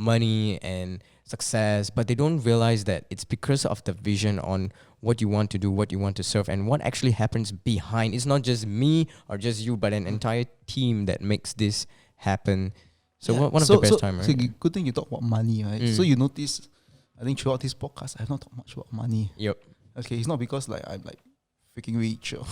money and success, but they don't realize that it's because of the vision on what you want to do, what you want to serve, and what actually happens behind. It's not just me or just you, but an entire team that makes this happen. So one of the best time, right? So good thing you talk about money, right? So you notice, I think throughout this podcast, I have not talked much about money. Yep. Okay, it's not because like I'm like freaking rich or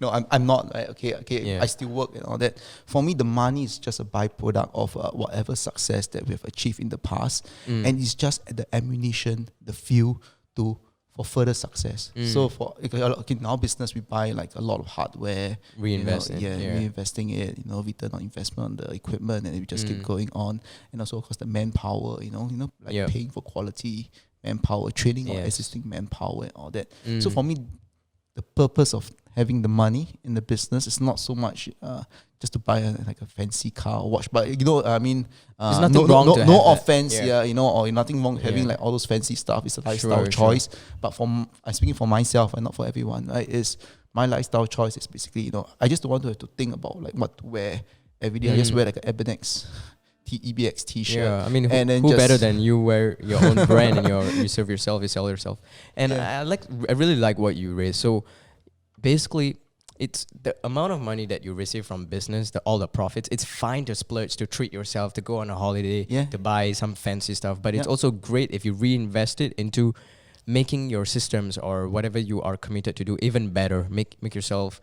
no, I'm not, right? Okay, I still work and all that. For me, the money is just a byproduct of whatever success that we have achieved in the past, and it's just the ammunition, the fuel for further success. So in our business, we buy like a lot of hardware, Reinvesting it, return on investment on the equipment, and we just keep going on. And also, of course, the manpower, paying for quality manpower, training our existing manpower and all that. So for me, the purpose of having the money in the business is not so much just to buy a fancy car or watch, but I mean, there's nothing wrong to no have offense, or nothing wrong having like all those fancy stuff. It's a lifestyle choice. But I'm speaking for myself and not for everyone, right? Is my lifestyle choice is basically, I just don't want to have to think about like what to wear every day. I just wear like an Ebenex EBX t-shirt. Yeah, I mean, who better than you wear your own brand and you serve yourself, you sell yourself. And I really like what you raised. So basically, it's the amount of money that you receive from business, all the profits. It's fine to splurge, to treat yourself, to go on a holiday, to buy some fancy stuff. But it's also great if you reinvest it into making your systems or whatever you are committed to do even better. Make yourself,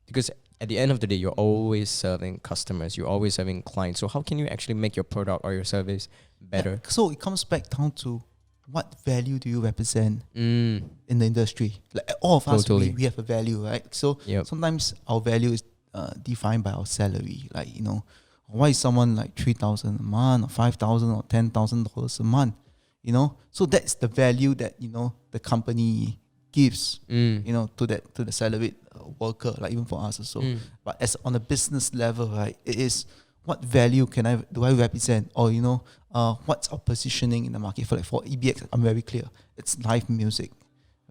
because at the end of the day, you're always serving customers. You're always serving clients. So how can you actually make your product or your service better? So it comes back down to what value do you represent in the industry? Like all of us, we have a value, right? So sometimes our value is defined by our salary. Like, why is someone like $3,000 a month or $5,000 or $10,000 a month? So that's the value that, the company gives, to the salaried worker, like even for us also. But as on a business level, right, it is what value do I represent, or what's our positioning in the market? For EBX, I'm very clear. It's live music,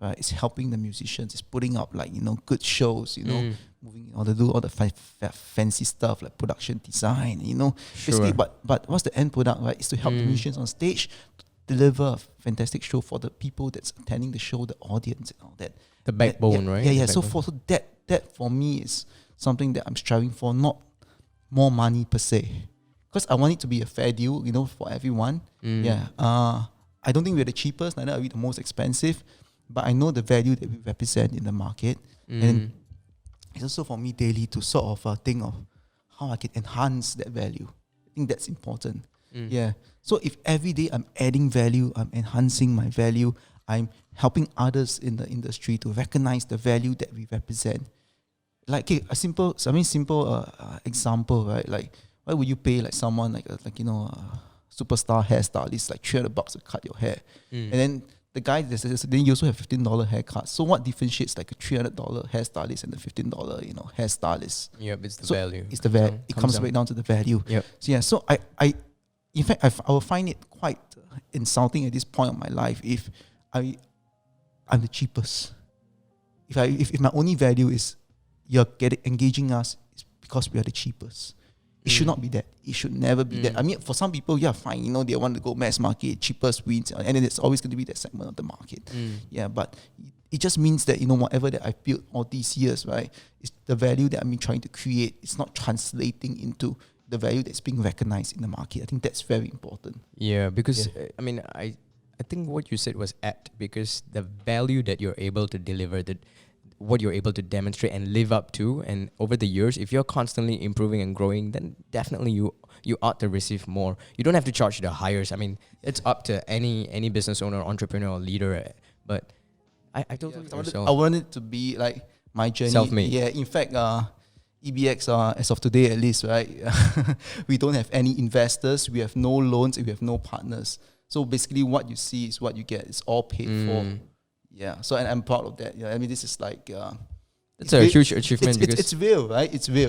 right? It's helping the musicians. It's putting up like good shows, moving to do all the fancy stuff like production design, basically. But what's the end product, right? Is to help the musicians on stage deliver a fantastic show for the people that's attending the show, the audience and all that. The backbone, right? Yeah. So that for me is something that I'm striving for, not more money per se, because I want it to be a fair deal, for everyone. I don't think we're the cheapest, neither are we the most expensive, but I know the value that we represent in the market, and it's also for me daily to sort of think of how I can enhance that value. I think that's important. So if every day I'm adding value, I'm enhancing my value, I'm helping others in the industry to recognize the value that we represent. Like a simple example, right? Like, why would you pay like someone like a superstar hairstylist like $300 to cut your hair, and then the guy then you also have $15 haircut. So what differentiates like a $300 hairstylist and the $15 hairstylist? Yep, it's the value. It's the value. It comes right down to the value. Yep. So I in fact I will find it quite insulting at this point of my life if I'm the cheapest. If my only value is you're engaging us is because we are the cheapest. It should not be that. It should never be that. I mean, for some people, fine. They want to go mass market, cheapest wins, and then it's always going to be that segment of the market. But it just means that whatever that I've built all these years, right, is the value that I'm trying to create. It's not translating into the value that's being recognized in the market. I think that's very important. Yeah, because I mean, I think what you said was apt, because the value that you're able to deliver, what you're able to demonstrate and live up to, and over the years, if you're constantly improving and growing, then definitely you ought to receive more. You don't have to charge the highest. I mean, it's up to any business owner, entrepreneur, or leader. But I totally I want it to be like my journey. Self-made. Yeah, in fact, EBX, as of today at least, right, we don't have any investors, we have no loans, and we have no partners. So basically what you see is what you get. It's all paid for. Yeah, so and I'm proud of that. I mean, this is like... it's a huge achievement. It's real, right? It's real.